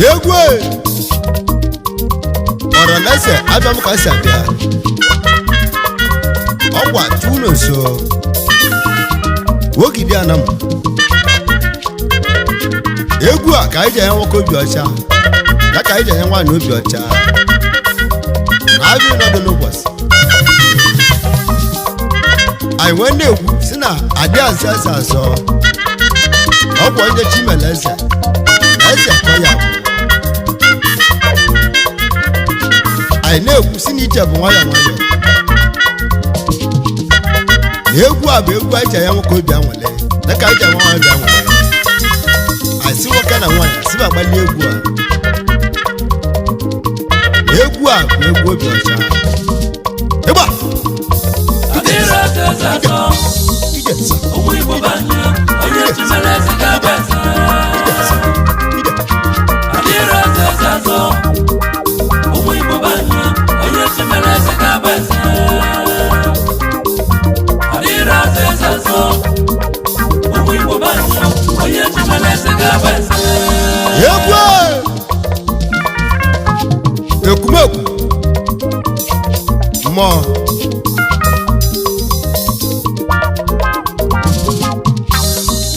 Egwe Oranese abia mu ka si abia Ogwa tu Nonso Ogidi anam Egwu a ka ije yan woko bi ocha ya ka ije yan wa no bi ocha Abi no do no boss I went egwu si na ade ansasa so Ogwa nje chimeleze eze ko ya I know si ni je bo ya nwaya egwu a bụ egwu aja ya nwoke obi anwale na ka aja nwa obi anwale asi nwoke na nwanyị si ba gbali egwu a bụ egwu obi ọcha eba adira tazazo ụmụ Igbo banye onye chimeleze ga-abasa adira tazazo ụmụ Igbo banye onye chimeleze ga-abasa adira tazazo ụmụ Igbo banye onye chimeleze ga-abasa egwu ekumeku mo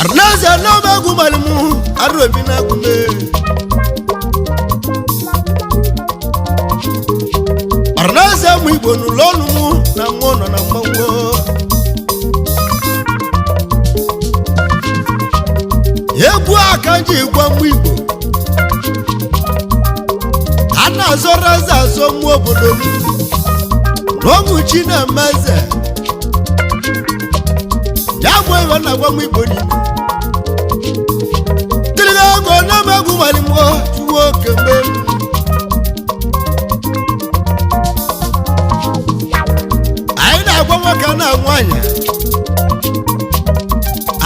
arnaza no bagu malmu arobina kume arnaza mu Igbo nu lonu mu na ngono na mmango egwu akanji igwa mu Igbo ana zoraza so mu obodo n'omu chi na meze ya gwa iwa na gwa mu Igbo ni tiliga go na magu malimo tuwo kembe aina gwa mwaka na nwanya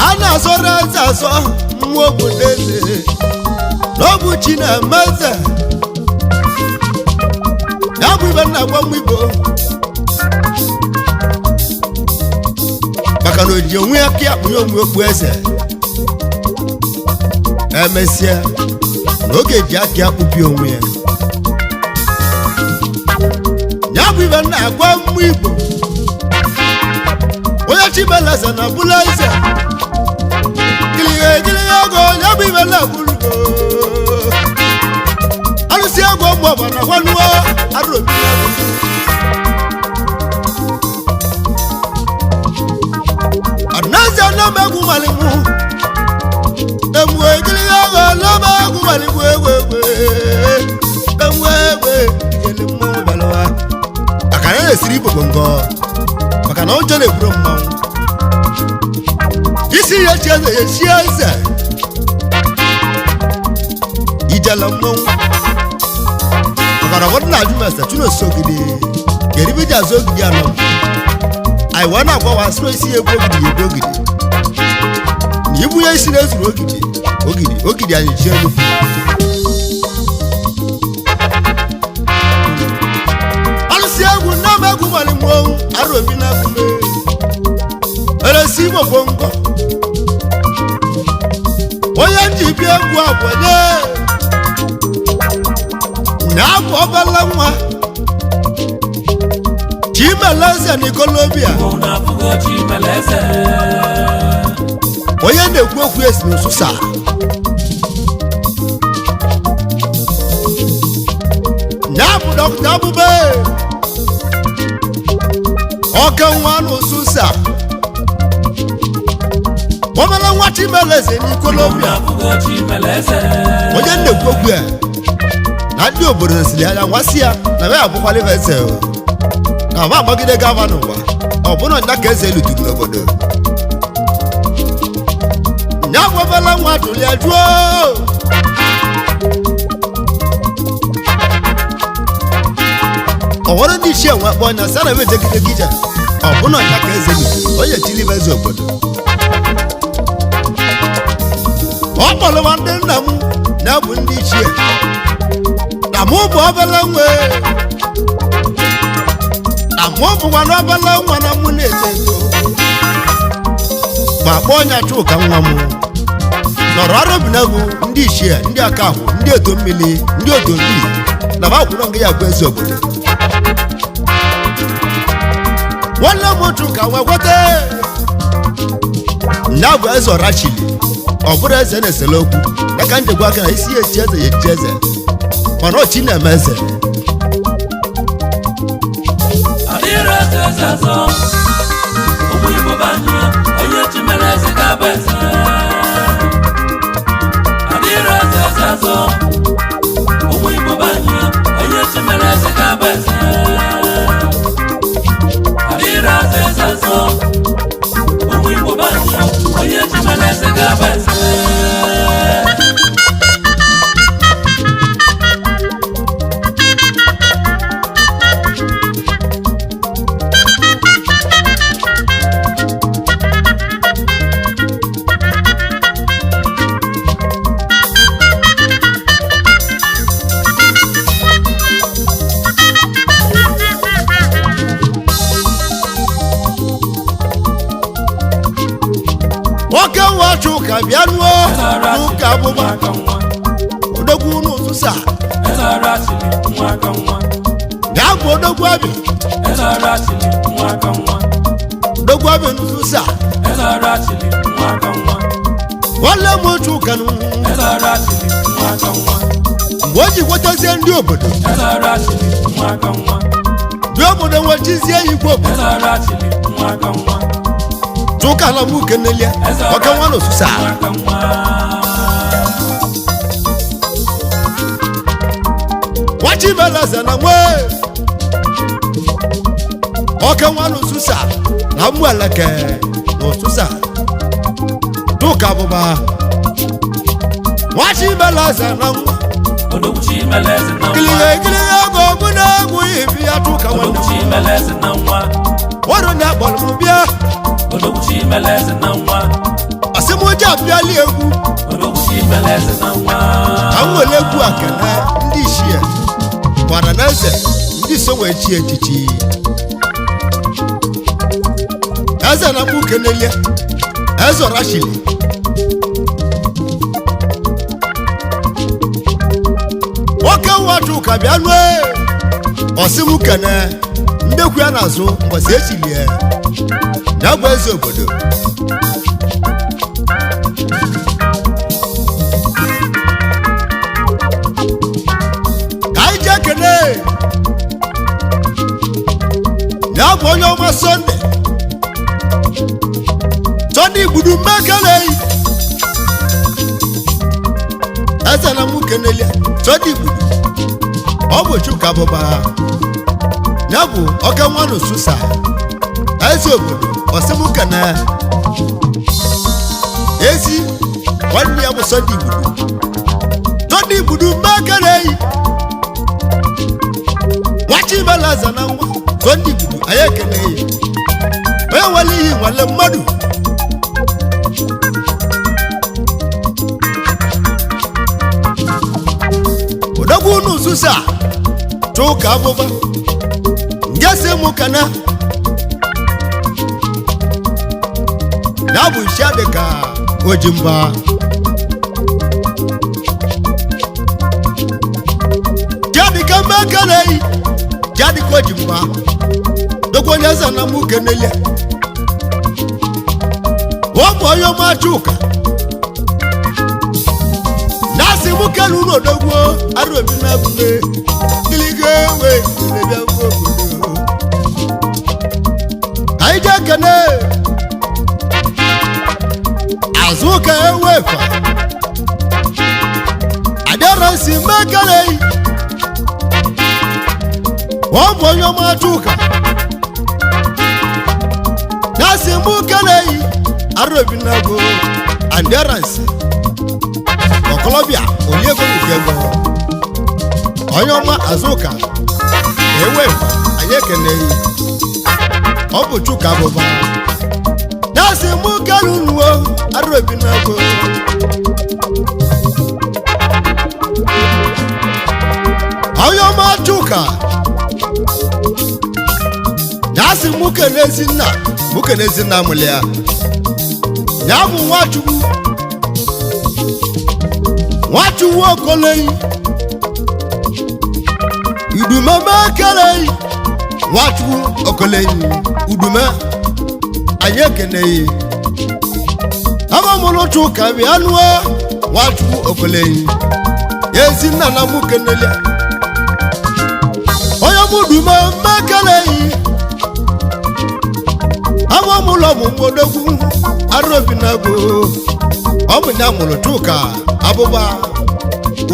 ana zoraza so mu obodo n'omu chi na meze ya bụ ibe nna gwa mu Igbo maka na oji onwe ya ka akpụnye onwe okpu eze emesịa n'oge ji aka akpụpi onwe ya ya bụ ibe nna gwa mu Igbo onye chimeleze na bụla eze gịlịghe ego ya bụ ibe nna bụrụ alụsị ego mgbe ọba na gwanuo arụobi Arnaza no magu malimu emu egiliga no magu malimu ewe elimu balwa akara esiri bogongo maka na ojo le buru mma isi ya chieze ijala mma maka na wadna ajumasa tuno sogidi keribi ja sogidi anam I wanna go as no see a Ogidi. You will see us Ogidi and you. I'll see I will not make money more. I don't mean that. And I see my bongo. Why aren't you being guap? Now, Papa Chimeleze ni Colombia. unafugo chimeleze Oye na-ekwu okwu esi n'ụsụsa na-abụ Dr. Abube ọka nwa n'ụsụsa omela nwa Chimeleze ni Colombia unafugo chimeleze onye na-ekwu okwu ya na ndị obodo siri anya nwasị ya na ya abụkwala ife eze na ma agbagide gava n'ụwa ọ bụrụ na ka eze luturu n'obodo nya gwabala nwa tụli ajụọ ọ nwere ndị ichie nwa kpọ nya sana ebe jegide gije ọ bụrụ na ka eze luturu onye chili eze obodo ọ kpọrọ ndị nna m na-abụ ndị ichie na mụ bụ obele nwe Mwabu wanabala wana munete ma bonya chuka nwamu nọrọ ọrụ bi n'egwu ndị ichie ndị aka ahụ ndị eto mmiri ndị oto ndị na ba kwụrụ nga ya bụ eze obodo nwanne m otu ka nwa gwete nya bụ eze ọrachili ọ bụrụ eze na-esele okwu ya ka njegwa aka na isi ya echi eze ya echi eze mana ochi na-eme eze adịrị eze eze azọ ụmụ Igbo banye onye chimere eze ga-abụ eze adịrị eze eze azọ ụmụ Igbo banye onye chimere eze ga-abụ eze adịrị eze eze azọ ụmụ Igbo banye onye chimere eze ga-abụ eze nwoke nwachu ka bịa nuo n'ụka abụba odogwu n'ụtụsa gaa bụ odogwu abị odogwu abị n'ụtụsa nwanne m otu ụkanụ mgbe o ji kwetazie ndị obodo nwechizie igwe obodo tụka na mụ kenelia nwoke nwa n'ụtụsa wachibelaze na nwe nwoke nwa n'ụtụsa na mmụ eleke n'ụtụsa tụka bụba wachibelaze na nwa gịlịghe ego ọgwụ na-egwu ibi ya tụka nwanne ọrụ na-akpọrọ m bịa asịmụje abịali egwu ka m were egwu akene ndị ichie gwara na eze ndị so wee chi echichi eze na mụ kenelie eze ọrachili nwoke nwachụ ka bịa nue ọsịmụ kene ndekwu ya n'azụ mbọsị echilie ya bụ eze obodo ka anyị jee kene ya bụ onye ọma Sọnde igbudu mmekeleyi eze na mụ kenelia Sọnde igbudu ọ bụ Chuka bụba ya bụ oke nwa n'ụsụsa eze obodo ọsịmụkana ezi nwanne ya bụ Sọnde igbudu mmekeleyi wachibelaza na nwa Sọnde igbudu anyị ekeneyi onye nwere ihe nwale mmadụ odogwu n'ụsụsa Chuka abụba ngesi mụkana ya bụ isi adịka ojimba jadịka mmekeleyi jadịka ojimba dokwu onye eze na mụ kenelia ụmụ onye ọma Chuka na-asị mụ kenu n'odogwu arụobi na-agụle gịlịga ewe lebịa obodo anyị jee kene azụka ewefa adịarọsi mmekeleyi ụmụ onye ọma Chuka na-asị mụ keleyi arụobi na-agụ adịarọsi ọkọlọbịa oliego ugego onye ọma azụka ewefa anyị ekeneghị ọ bụ Chuka bụba na-asị mụ kelu nuo arụobi na-agụ onye ọma Chuka na-asị mụ kenezi nna mụlị ya bụ Nwachukwu Nwachukwu Okoleyi Udume Mekeleyi Nwachukwu Okoleyi Udume anyị ekeneyi abamụlụ Chuka bịa nụọ Nwachukwu Okoleyi ezi nna na mụ kenele onye mụ Udume Mekeleyi abamụlụ ọmụmụdogwu arụbinago ọ bụ ya mụrụ Chuka abụba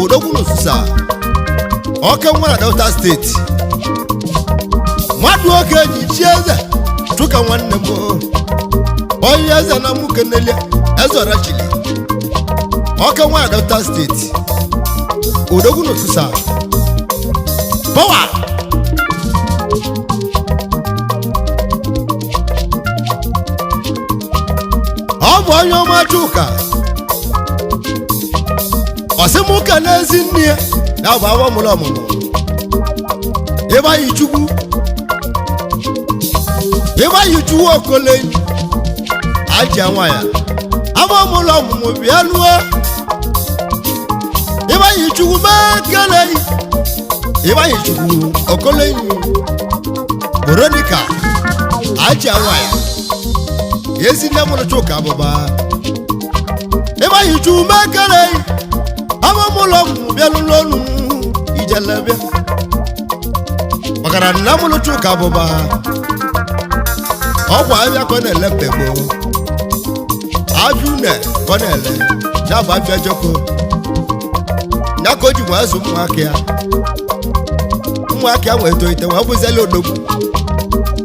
odogwu n'osusa oke nwa na Delta steeti mmadụ oge enyi chi eze Chuka nwanne m onye eze na mụ kenele eze ọrachili oke nwa na Delta steeti odogwu n'osusa power ọ bụ onye ọma Chuka ọsịmụka n'ezi nne ya bụ awamụlụ ọmụmụ Ịgbaghị Chukwu Okoleyi aja nwa ya awamụlụ ọmụmụ bịa lụọ Ịgbaghị Chukwu Mekeleyi Ịgbaghị Chukwu Okoleyi Veronica aja nwa ya ezi nne mụrụ Chuka abụba Ịgbaghị Chukwu Mekeleyi awamụlụ ọmụmụ bịa lụọ ọnụ ijelebịa makana nna mụrụ Chuka abụba ọgwụ abịa ka ọ na-ele mpegbo ajụ ne ka ọ na-ele ya bụ abịa joko ya ka o ji nwe azụ ụmụaka ya wee tolite wee bụziela odogwu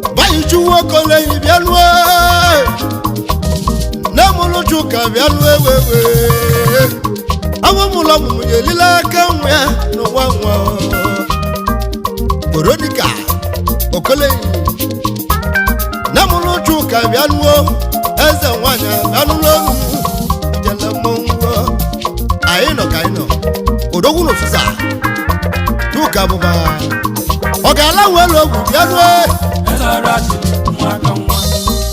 Ịgbaghị Chukwu Okoleyi bịa lụọ nne mụrụ Chuka bịa lụọ ewewe awamụlụ ọmụmụ ya elile aka nwa ya n'ụwa nwa Veronica Okoleyi nne mụrụ Chuka bịa lụọ eze nwanyị bịa lụọ ọnụ ijele mmọnwụ anyị nọ ka anyị nọ odogwu n'ofusa Chuka abụba ọ ga-ala nwere ogwu bịa lụọ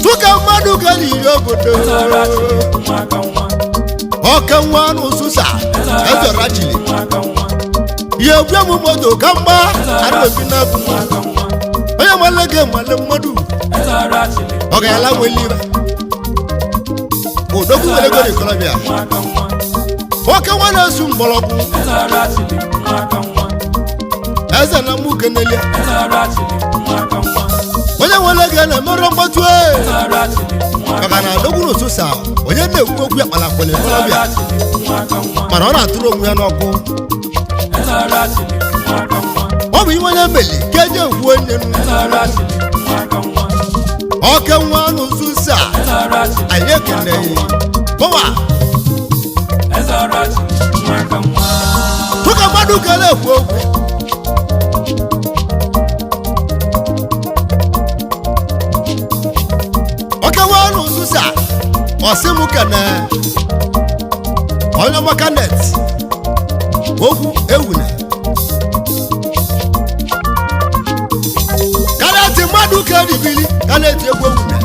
Chuka mmadụ gara iri obodo oke nwa n'ụsụsa eze ọrachili ya egwu m moto ka mgba arụbi na-abụ onye nwale gị nwale mmadụ ọ ga-ala nwelibe odogwu nwere ego n'ikolobịa oke nwa na-esu mgbọrọgwụ eze na mụ kenelia onye nwere gị na-emerụ mgbatu maka na odogwu n'ụsụsa onye na-ekwu okwu ya kpalakpọ n'ikolobịa mana ọ na-atụrụ onwe ya n'ọkụ ọ bụ ime onye mbeli ka eji ekwu onye oke nwa n'ụsụsa anyị ekeneghị bọwa Chuka mmadụ kele ekwu okwu oke nwa n'ụsụsa ọsịmụ kene onye makanet okwu ewune kaneti mmadụ keribili kaneti egwu ewune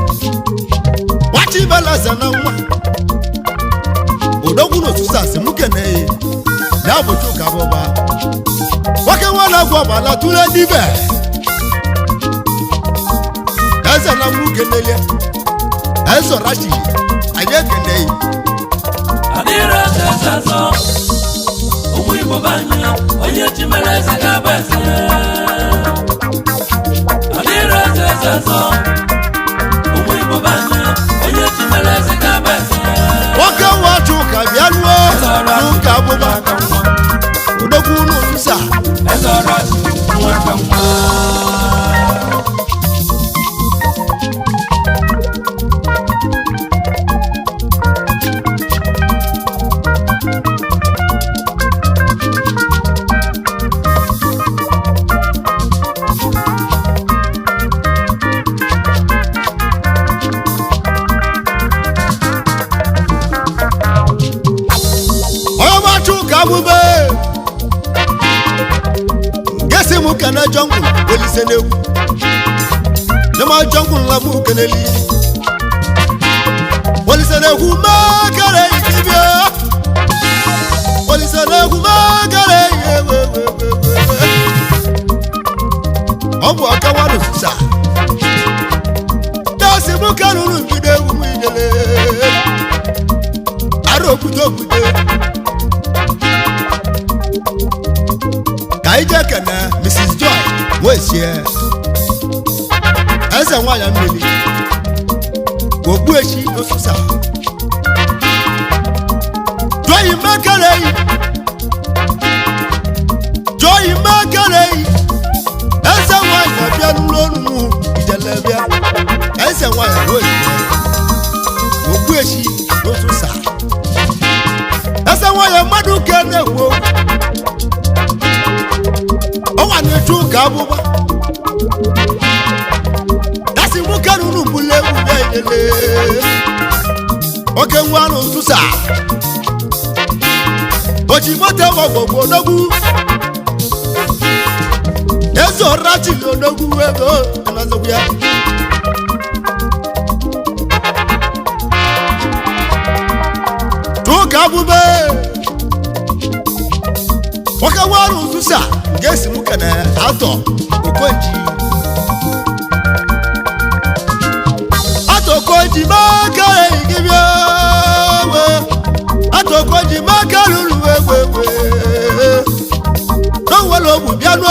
wachi beleze na nwa odogwu n'osusa si mụ keneghị ya bụ Chuka abụba nwoke nwa na-agwụ ọbala tụle dibe eze na mụ kenelie eze ọrachili anyị ekeneghị ụmụ Igbo banye onye chimere eze ga-abụ eze adịrị eze ọzọ ụmụ Igbo banye onye chimere eze ga-abụ eze nwoke nwa Chuka bịa lụọ Chuka abụba odogwu n'ụsụsa eze ọrachili nwa ka nwa abụbe gesi mụ kene jọngwụ olise n'egwu nema jọngwụ nla mụ keneli olise n'egwu mekere ikibie na egwu magara ewe ọ bụ ọkawa n'osisa dasi mụ ka ruru mbido egwu m idele ara okwute ka anyị jee kene Mrs. Joy nwesie eze nwanyị mmiri ogbuechi n'osisa Joy Makerei eze nwanyị abịa n'ụlọ ijelebịa eze nwanyị nwesie ogbuechi n'osisa eze nwanyị mmadụ ke na-ekwu ọnwa na-eju ụka abụba dasị nwoke ruru mbule egwude idele oke nwa n'ụtụsa oji moto ọgbọgbọ odogwu eze ọra chili odogwu ego anazogwu ya tụka abụbe nwoke nwa n'ụtụsa ga-esi nwoke na atọ okonji atọkọji makara igibia we atọkọji makara ulu egwe n'onwere ogbu bịanụ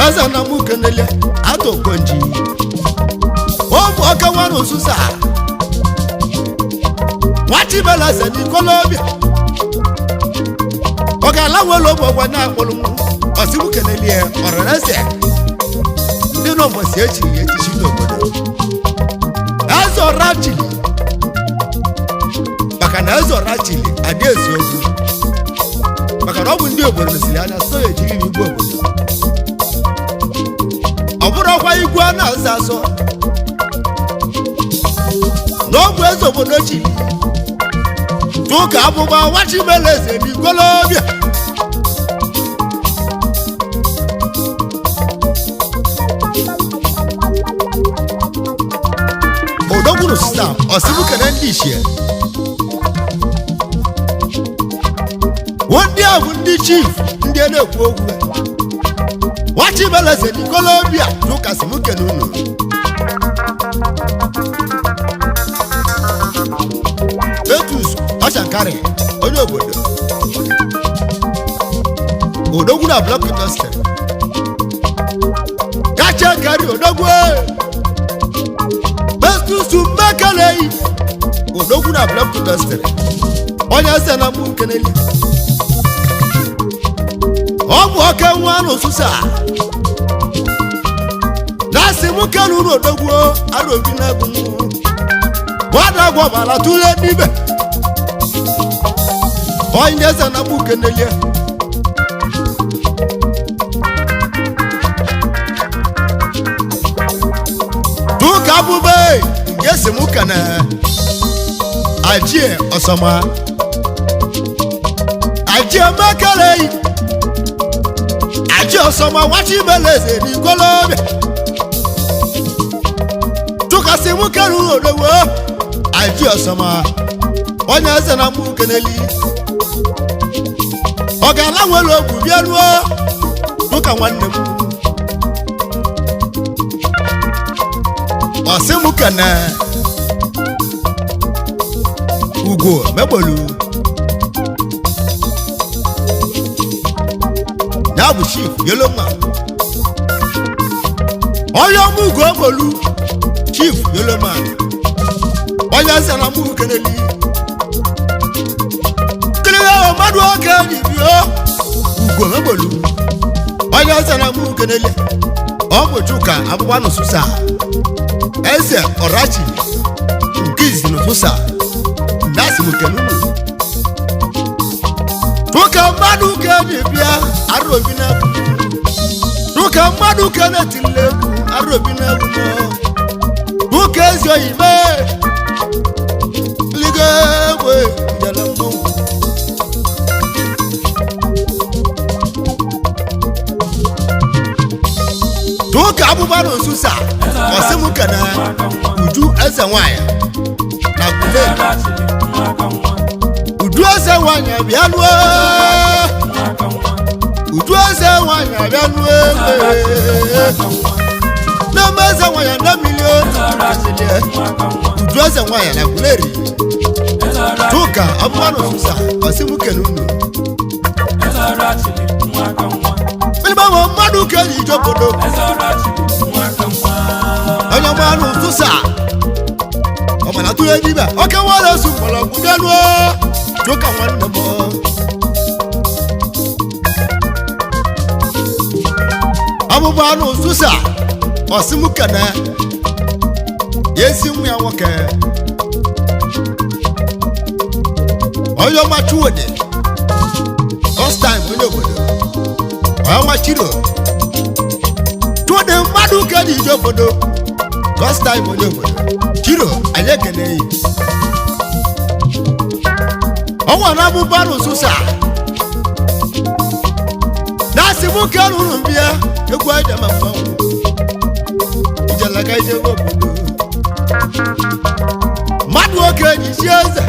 eze na mụ kenele atọkọji ụmụ ọka nwere ụsụsa nwachibela se n'ikolobịa ọ ga-ala nwere ogbu ọgwa na-akpọrọ m ọsịmụ kenele ọrara eze ndị nọ mbọsị echiri echichi n'obodo eze ọra chili maka na eze ọra chili adị eziokwu maka na ọ bụ ndị obodo mesiri anya so ya ejiri n'igwe obodo ọ bụrụ ọkwa igwe a na-azọ azọ na ọ bụ eze obodo chili tụka abụba nwachibela eze n'ikolobịa odogwuru stam ọsibukene ndị ichie ndị a bụ ndị chief ndị a na-ekwu okwu nwachibeleze n'ikolobịa tụkasịmukene unu Betus Ọshankari onye obodo odogwu na blọk indọstrị kacha nkari odogwu Betus Makerei odogwu na blọk indọstrị onye eze na mbụ keneli ọ bụ oke nwa n'ụsụsa na-asị m keruru odogwu arobi na-egwu nwada gwọbara tụle n'ibe onye eze na mbụ keneli tụka abụbe nke esi m kene ajie ọsọma ajie Makerei ajie ọsọma nwachibeleze n'ikolobịa tụkasị m keruru odogwu ajie ọsọma onye eze na mbụ keneli ọ ga-ala nwere ogwu bịa ruo tụka nwanne m ọsị m kene ugo megbolu ya bụ chief yeloma onye ọmụ ugo egbolu chief yeloma onye eze na mbụ keneli kiriga mmadụ oke ji bio ugo megbolu onye eze na mbụ keneli ọ bụ chuka abụba n'ụsụsa eze ọrachi nke izi n'ụsụsa ndasị m kenunu tụka mmadụ ka eji bịa arobi na-egwu tụka mmadụ ka na-etile egwu arobi na-egwu tụka ezi oyibe liga egwe jele mmọnwụ tụka abụba n'ụsụsa ọsị m kene uju eze nwanyị na gule uju eze nwanyị abịanụ uju eze nwanyị abịanụ na eze nwanyị na milion uju eze nwanyị na guleri tuka abụmanụ susa osimukene unu Ilibamo mmadụ ka eji ije obodo onye mmanụ tụsa ọmana tụrụ edibe oke nwere osu mgbọrọgwụ bịanụ jụka nwanne m ọmụmụ anụ tụsa osimukene ezi nwa ya nwoke onye ọma chuwode first time onye obodo ọnwa chiro chuwode mmadụ ka eji ije obodo first time onye obodo chiro anyị ekene yi ọnwa na amụba anụ tụsa na-asị mụ ka rụrụ mbịa egwu aja ma mmanwụ ijelaga ije obodo mmadụ oke enyi si eze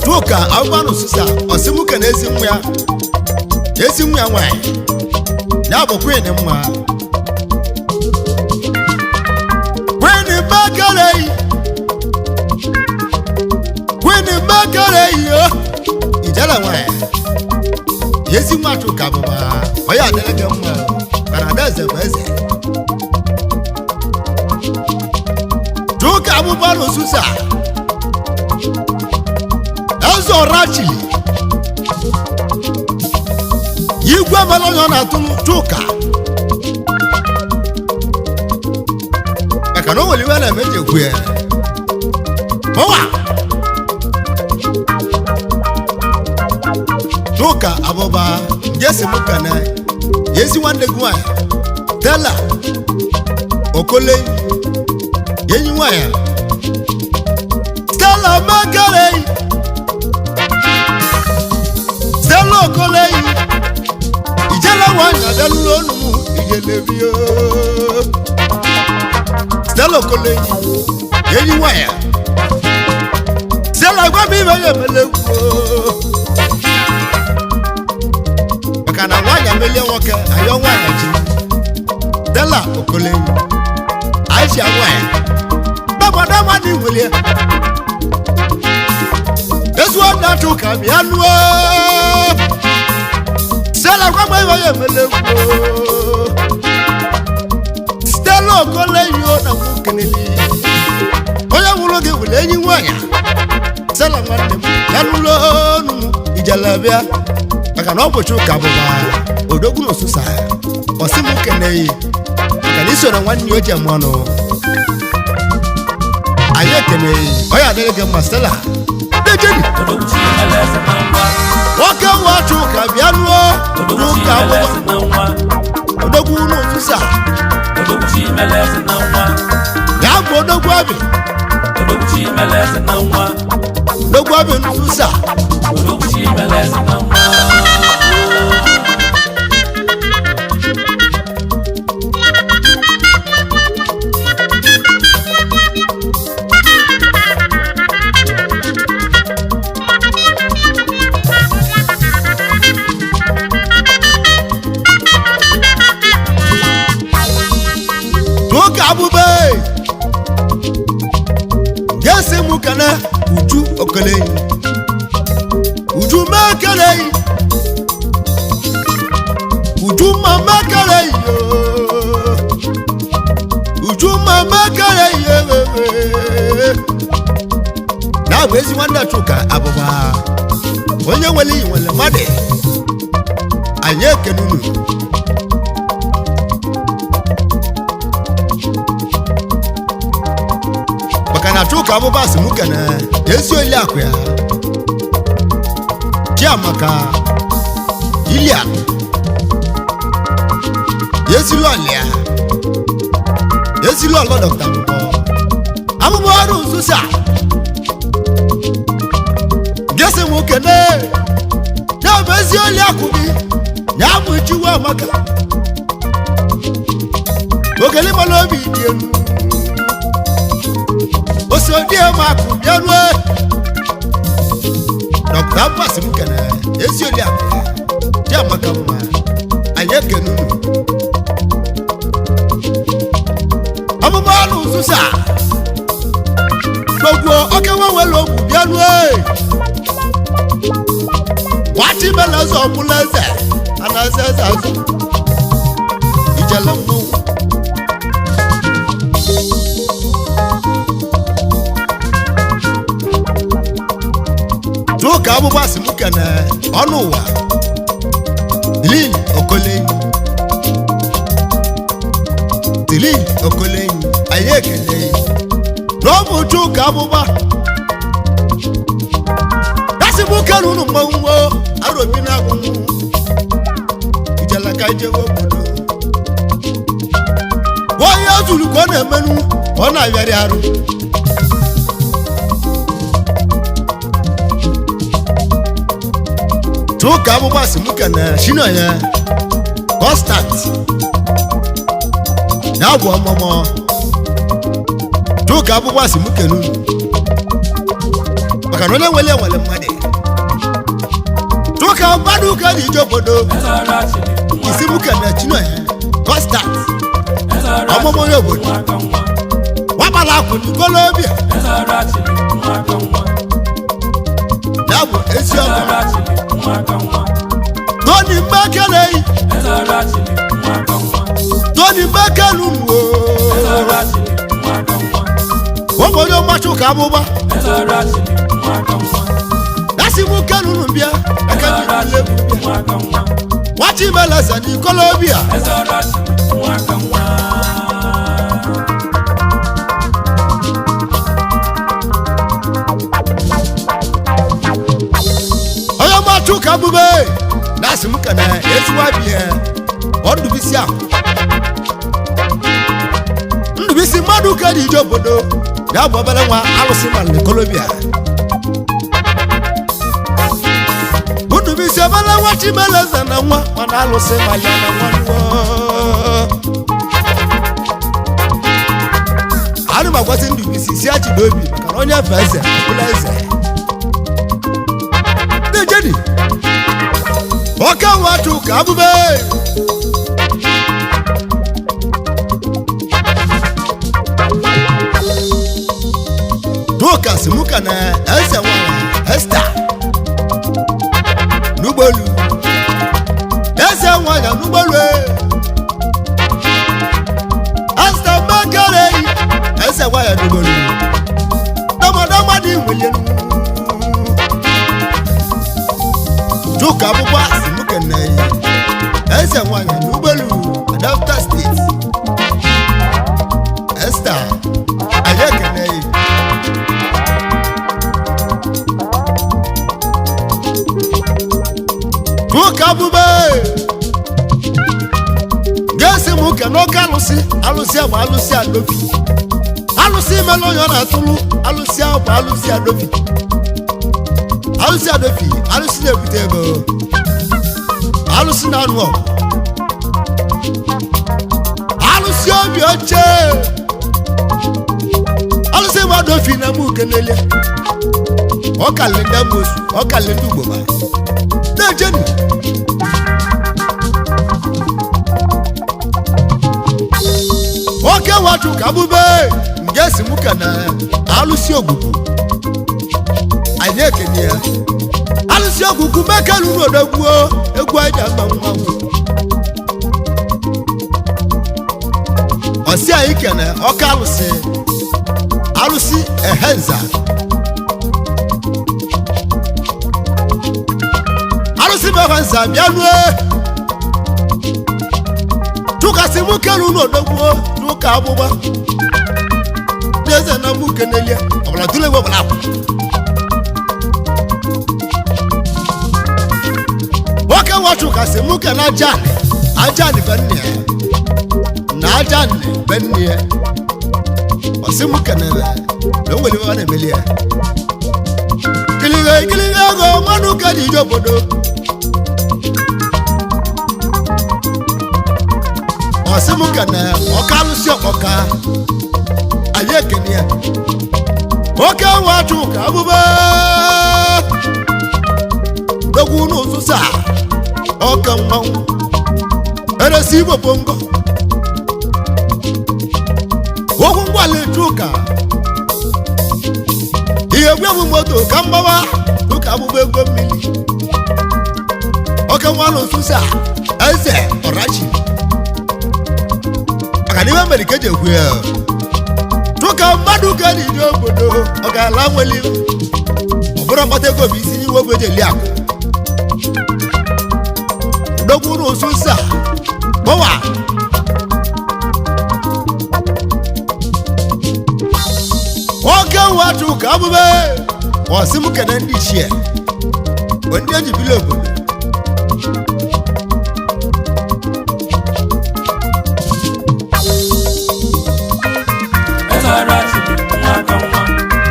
tuka agbanụ sisa osimuke na ezi nwa ya nwanyị ya bụ kween mma kween bakare yo ijela nwanyị ezi nwa tuka bụba onye adịghị gị mma kana adaeze bụ eze tuka abụbanụ sisa eze ọrachili igwe mara onye ọ na-atụrụ tuka maka na o nwere iwe na-emeji egwu ya ọwa tuka abụba jesi muka na yesi nwanne gị nwanyị tela okole enyi nwanyị stella makare stella okole ijela nwanyị abịalụrụ ọnụ m ijelebio stella okole enyi nwanyị stella gwa m ibe ya emelegwu maka na nwanyị amelie nwoke ayọ nwanyị ji stella okole anyị ji nwanyị dabadaba dị welie ezuo na-atụ ka bịa nụọ stella gwa m ibe ya emelegwu stella okole yo na nwokeneli onye nwụrụ gị were enyi nwanyị stella nwanne m ya nụrụ ọnụ m ijelebịa maka na ọ bụchi ụka bụba odogwu n'osusa osimukene maka na isoro nwanne ya o ji eme ọnụ anyị ekene onye adịghị gị mma stella dejeni nwoke nwachu ụka bịa ruo n'ụka abụba odogwu n'osusa ya bụ odogwu abị odogwu abị n'osusa abube gesi mukana uju okele uju makele uju mama kele yo uju mama kele yo na wezi wanda tuka abuba onye nwere mmadụ anyị ekenunu na tuka abụba si muke na ezi oli akụ ya chiamaka ilia ezi lọlịa ezi lọlọ dọkta abụba ọrụ nzusa gesi muke na ya bụ ezi oli akụ gị ya bụ chiwa amaka ogele mana obi dị elu ose so die maku bianwe Dr. Abbas mukene esi oli akwa je makamma anye kenunu abubalu susa gbogbo okewa welo bianwe wati belazo muleze anazeza ijalamu Ka abụba si muke na ọnụ ụwa Tilil Okolenyi anyị ekele n'ọbụ uju ka abụba kasi muke n'ụlọ mmanwụ arobi na agwụnwụ ijela ka ijewe obodo onye zuru ka ọ na-emenụ ọ na-ayarị arụ Tuka abụba si muke na shino ya constant na agwọ ọmụmụ Tuka abụba si muke n'unu maka na onye nwere mmadụ Tuka mmadụ ka dị ije obodo isi muke na shino ya constant ọmụmụ ya obodo wapala akwụ n'ikolobia ya bụ ezi ọmụmụ Tony Mbakele Tony Mbakele Obodo machu ka abụba Nasi mukelu mbia akaji lebu Wachi meleza ni Colombia Oyo machu ka abụba Nasi mukana eziwa biye Ondubisi ahụ Ndubisi mmadụ ka dị ije obodo ya bụ obere nwa alụsị ma na Colombia Ndubisi obere nwa Chimeleze na nwa mana alụsị ma ya na nwa Anụ ma gwasị Ndubisi si achị n'obi maka na onye fe eze ọbụla eze Dejedi Oke watu ka abụbe Doka simuka na ese wana Esther Nubolu Ese wana nubolu Esther Mbakele Ese wana nubolu Dama di mwilenu Doka abụba simuka na Ese wana nubolu Adapter State Esther Ayeke na Muka abụbe Gesi muke n'oke alụsị bụ alụsị adofi alụsị melo onye ọ na-atụlụ alụsị ahụ bụ alụsị adofi alụsị na-ebute ego alụsị na-anụ ọgụ alụsị obi oche alụsị bụ adofi na muke n'elie ọ kalị ndị amosu ọ kalị ndị ugboma na-ejeni oke watu ka abụbe ngesi muke na alụsị ogugu anyị ekene ya alụsị ogugu mekelu n'odogbuo egwu anyị ama mmanwụ ọsị anyị kene ọka alụsị ehenza alụsị ehenza bịanue tukasi mukelu n'odogbuo n'ụka abụba n'eze na muke n'elie ọbụla dule egwe ọbụla akwụ nwoke nwachukasi muke na ajani benne ya na ajani benne ya ọsị muke na onwere iwe ọ na-emeli ya kiliga ego mmadụ ka dị ije obodo ọsị muke na ọka alụsị ọkpọka anyị ekene ya oke nwachụ ka abụba dogwu n'ụzụza ọka mmanwụ eresi igbo bongo okwu ngwale chuka ihe egwu moto ka mgbawa ụka abụba ego mmiri oke nwa n'ụzụza eze ọrachi maka n'ime mere ka eji ekwu ya tụka mmadụ ga n'iji obodo ọ ga-ala nweli ọ bụrụ mkpata ego bụ isi n'iwe obodo eli akụ dogburu ụsụsa gbawa oke nwachụ ka abụbe ọsị m kene ndị ichie bụ ndị eji bili obodo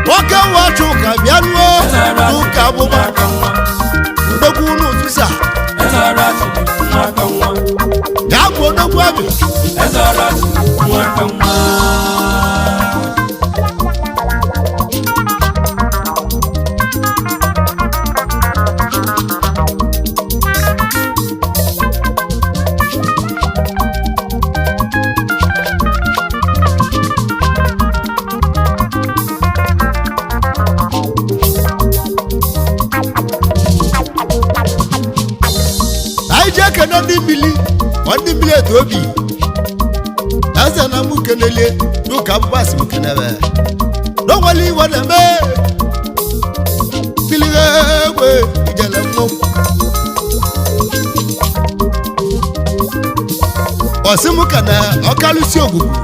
nwoke nwachụ ka bịa ruo n'ụka abụba odogwu n'ụtụsa ya bụ odogwu abịa ekene ndị mmiri etu obi eze na mụ kenele n'ụka abụba si m kenebe n'onwere iwe na-eme mmiri egwe ijele mmụọ ọsị m ka na ọka alụsị ogbugbu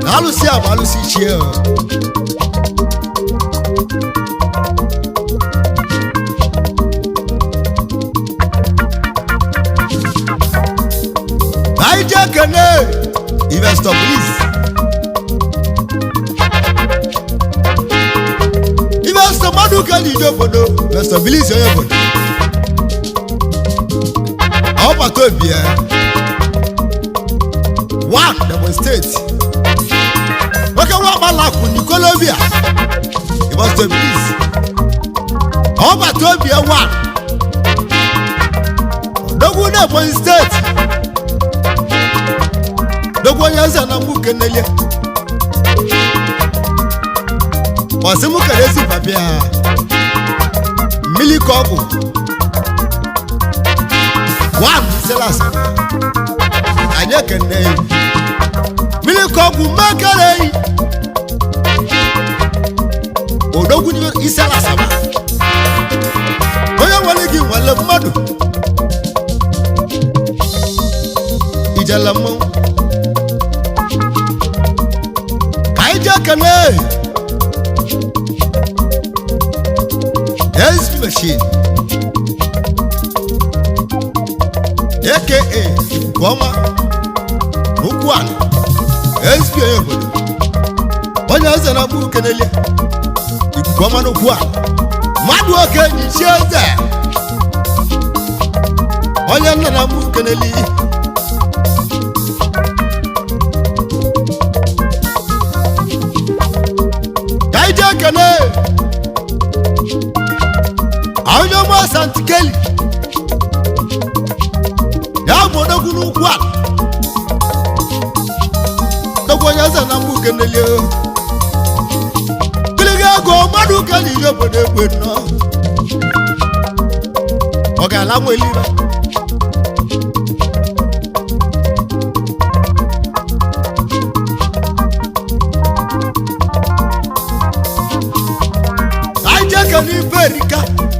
na alụsị abụ alụsị ichie Kene investor please investor madu ka di obodo investor please onye obodo ọ pàtó ebie one demonstrate oke wa malaku ni Colombia investor please ọ pàtó ebie one dogu na demonstrate dogo nyanza na mbuke nelia wasimu karesi papia mili kogu one selasa anyeke nei mili kogu makarei odogu ni iselasa ba oya waligi wale mmadu ijalamu kane yes machine aka Goma Ukwan yes obodo onye eze na bụ kenele Goma n'Ukwan mmadụ oke nyichi eze onye nna na bụ kenele kene ayo mo santikeli ya mo dogu n'ugwu a dogu nyaza na mbu kenele kiliga go madu kali yo bodo egbe no oga la mo elira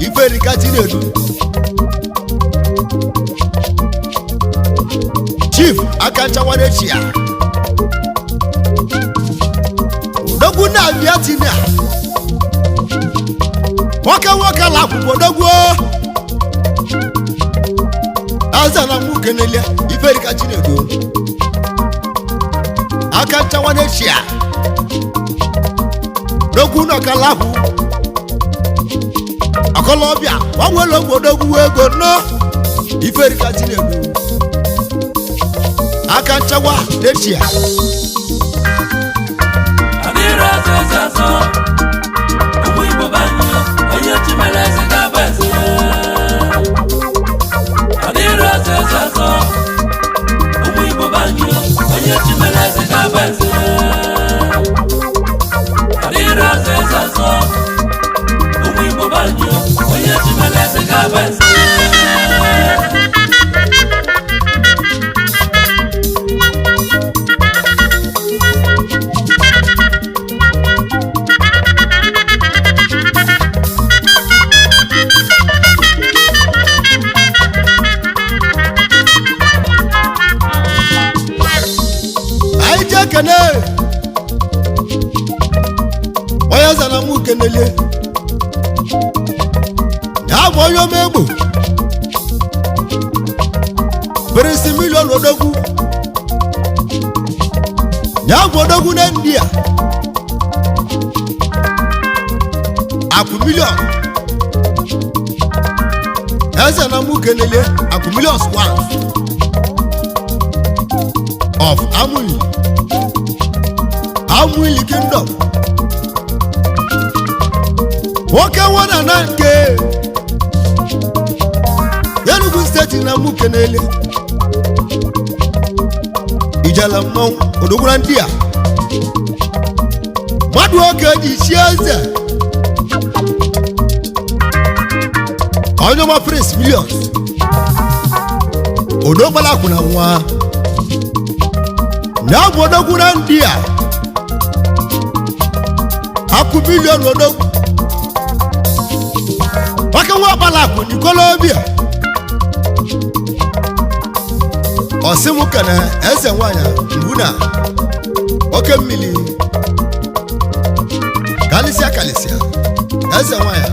Iferika Chinedu Chief Akanchawane Chia Dogu na Viatina Waka la kubodogu Azana mukenelia Iferika Chinedu Akanchawane Chia Dogu na kalahu Colombia, one will go ego no Iferika Chinedu Akanchawa Nechia Adira Zazo ije kene onye zana mụ kenele ya bụ onye omegbo Perisi milion odogwu ya bụ odogwu na ndị a akụ milion eze na mụ kenele akụ millions one of Amuli Kingdom nwoke nwana na nke Enugu steeti na mụ kenele ijala mmọnwụ odogwu na ndị a mmadụ oge ji chi eze onye ọma Prince Millions odogbala kwụ na nwa na bụ odogwu na ndị a akụ bilion odogwu maka nwa ọgbala kwụ n'ikolobia ọsịmụka na eze nwanyị mgbu na oke mmiri kalịsịa eze nwanyị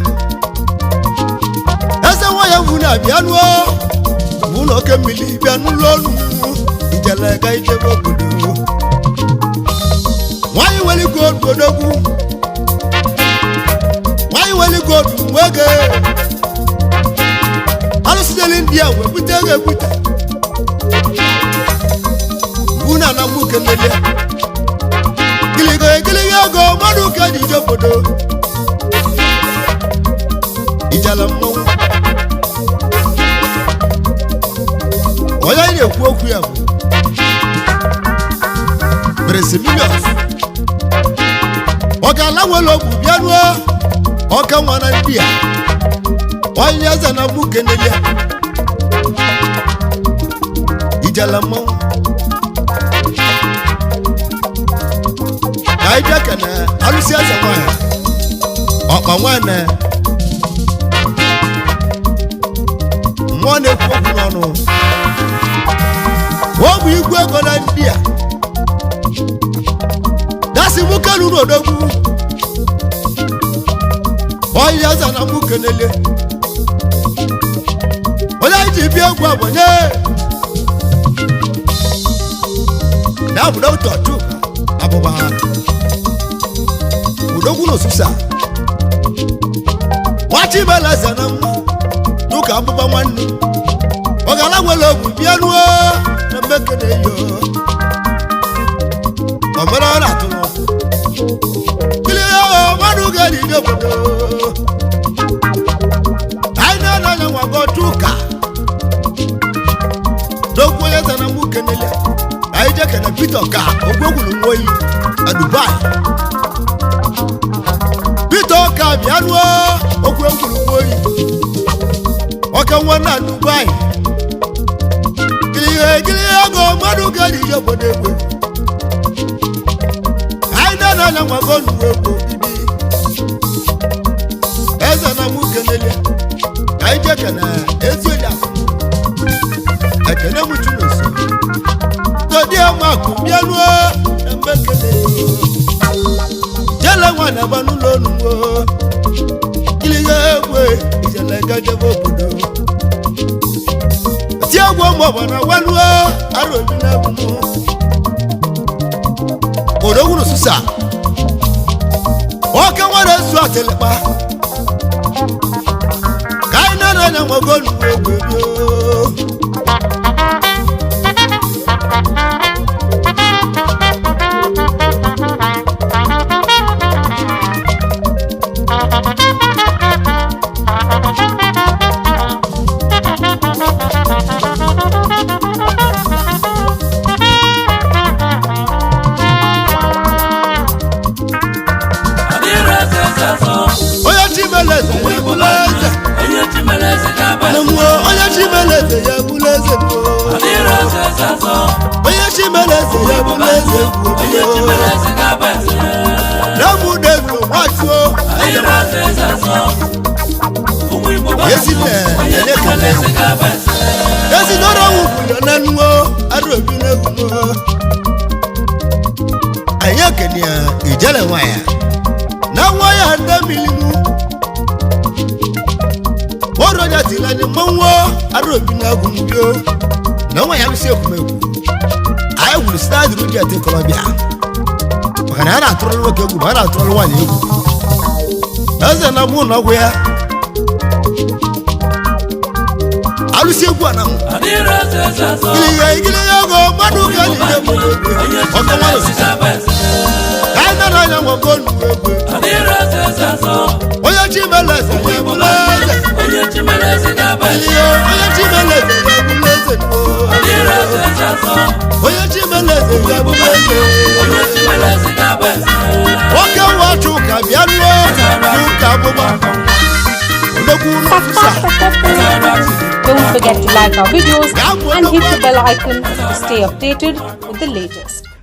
mgbu na bịa nụọ mgbu na oke mmiri bịa n'ụlọ ọrụ ijele ga ijebe obodo nwanyị nwere gold odogwu nwanyị nwere gold nwoke alụsịdeli ndị a wee bute ga-ebute na na mụ kenele giligo ego mmadụ ka dị ije obodo ijala mmọnwụ onye anyị na-ekwu okwu ya bụ Perisi Millions ọ ga-ala nwere ogwu bịa ruo ọka nwa na ndị a onye eze na mụ kenele ijala mmọnwụ aija kana alusi eze nwanyị ọkpa nwanne mmụọ na-ekwu okwu n'ọnụ ọ bụ igwe ego na ndị a dasị mụ kelu n'odogwu onye eze na mụ kenele onye ji bịa egwu abonye na abụdo ụtọchụ abụba udogwu n'osusa wachi belaza na mma n'ụka abụba nwanne ọ ga-ala nwere ogwu bịa nuo na mmekede yo o mere ọ na-atụ n'ọkụ kili ya mmadụ ga-eri ije obodo anyị na-anya nwago ụka n'okwu onye zana mụ kenele anyị jekene Peter ka ogwogwuru nwoyi na Dubai Peter ka bịa nuo ogwogwuru nwoyi ọka nwa na Dubai gili ego mmadụ ga-eri ije obodo egwe anyị na-anya nwago nuwe egwu ibi eze na mụ kenele anyị jekene ezi onye afọ ekene mụ Nonso todi amaku bịa nuo na mmekele jele nwa na ba n'ụlọ onugbo giligo egwe ijele gajebe obodo ti egwu maọbụ na wanuo arobi na egwu odogwu n'osusa oke nwere ezu atelekpa ka anyị na-anya nwago onugbo egwu ebio anyị ekene ya ijele nwa ya na nwa ya ndị milimu ọrụ onye tiri anyị mmanwụ araobi na-agụ mbio na nwa ya lụsi ekwumekwu anyị gwuru stadi ruji ete kọlọbịa maka na a na-atụrụ nwoke egwu ma a na-atụrụ nwaanyị egwu eze na mụ na ọgwụ ya alụsi egwu a na mụ igili ya ogo mmadụ ka anyị na-egwu ọkụ mmadụ ka anyị nara anya nwoke onu egwu onye chimeleze ga-ebule eze onye chimeleze ga-ebule eze onye chimeleze ga-ebule eze nwoke nwa chụka bịa ruo n'ụka abụba odogwu n'ọfụsa. Don't forget to like our videos and hit the bell icon to stay updated with the latest.